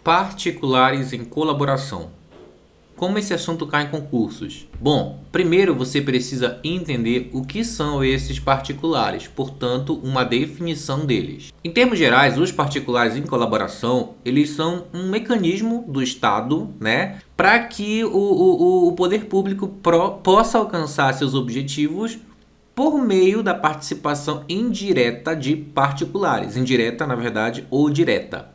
Particulares em colaboração. Como esse assunto cai em concursos? Bom, primeiro você precisa entender o que são esses particulares, portanto, uma definição deles. Em termos gerais, os particulares em colaboração, eles são um mecanismo do Estado, para que o poder público possa alcançar seus objetivos por meio da participação indireta de particulares. Indireta, na verdade, ou direta,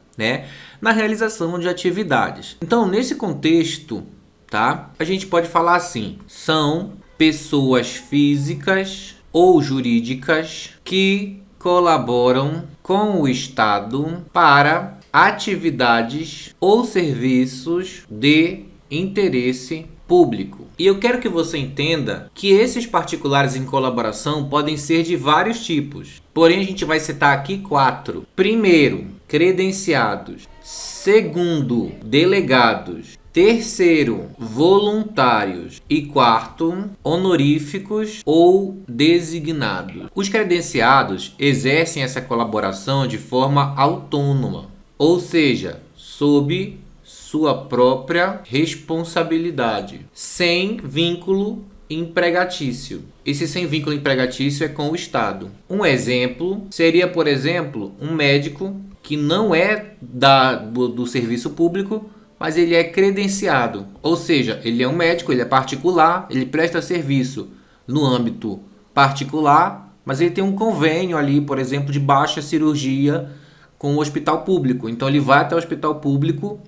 na realização de atividades. Então, nesse contexto, a gente pode falar assim: são pessoas físicas ou jurídicas que colaboram com o Estado para atividades ou serviços de interesse público. E eu quero que você entenda que esses particulares em colaboração podem ser de vários tipos. Porém, a gente vai citar aqui 4. Primeiro, credenciados. Segundo, delegados. Terceiro, voluntários. E quarto, honoríficos ou designados. Os credenciados exercem essa colaboração de forma autônoma, ou seja, sob sua própria responsabilidade, sem vínculo empregatício. Esse sem vínculo empregatício é com o Estado. Um exemplo seria, por exemplo, um médico que não é do serviço público, mas ele é credenciado, ou seja, ele é um médico, ele é particular, ele presta serviço no âmbito particular, mas ele tem um convênio ali, por exemplo, de baixa cirurgia com o hospital público. Então ele vai até o hospital público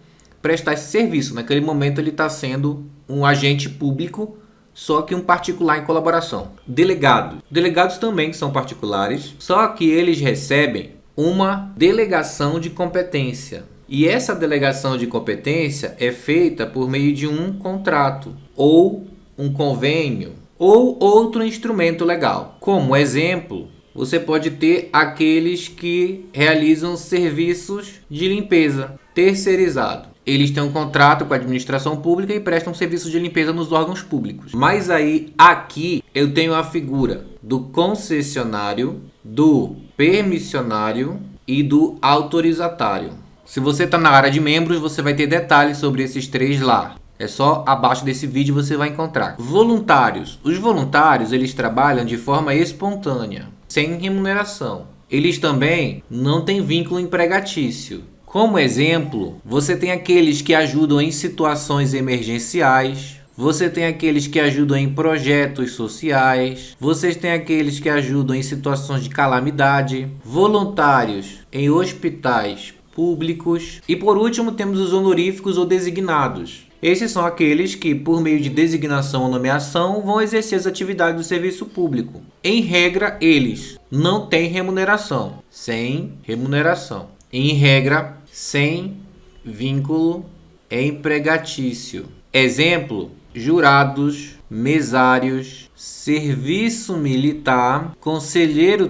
prestar esse serviço. Naquele momento ele está sendo um agente público, só que um particular em colaboração. Delegados. Delegados também são particulares, só que eles recebem uma delegação de competência. E essa delegação de competência é feita por meio de um contrato, ou um convênio, ou outro instrumento legal. Como exemplo, você pode ter aqueles que realizam serviços de limpeza terceirizado. Eles têm um contrato com a administração pública e prestam serviços de limpeza nos órgãos públicos. Mas aí, aqui, eu tenho a figura do concessionário, do permissionário e do autorizatário. Se você está na área de membros, você vai ter detalhes sobre esses 3 lá. É só abaixo desse vídeo você vai encontrar. Voluntários. Os voluntários, eles trabalham de forma espontânea, sem remuneração. Eles também não têm vínculo empregatício. Como exemplo, você tem aqueles que ajudam em situações emergenciais, você tem aqueles que ajudam em projetos sociais, vocês têm aqueles que ajudam em situações de calamidade, voluntários em hospitais públicos e, por último, temos os honoríficos ou designados. Esses são aqueles que, por meio de designação ou nomeação, vão exercer as atividades do serviço público. Em regra, eles não têm remuneração, sem remuneração. Em regra, sem vínculo empregatício. Exemplo: jurados, mesários, serviço militar, conselheiro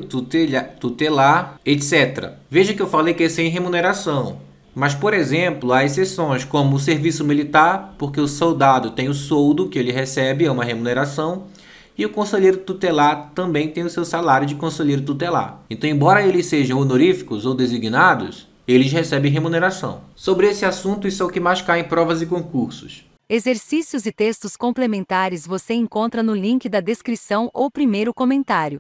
tutelar, etc. Veja que eu falei que é sem remuneração. Mas, por exemplo, há exceções, como o serviço militar, porque o soldado tem o soldo que ele recebe, é uma remuneração, e o conselheiro tutelar também tem o seu salário de conselheiro tutelar. Então, embora eles sejam honoríficos ou designados, eles recebem remuneração. Sobre esse assunto, isso é o que mais cai em provas e concursos. Exercícios e textos complementares você encontra no link da descrição ou primeiro comentário.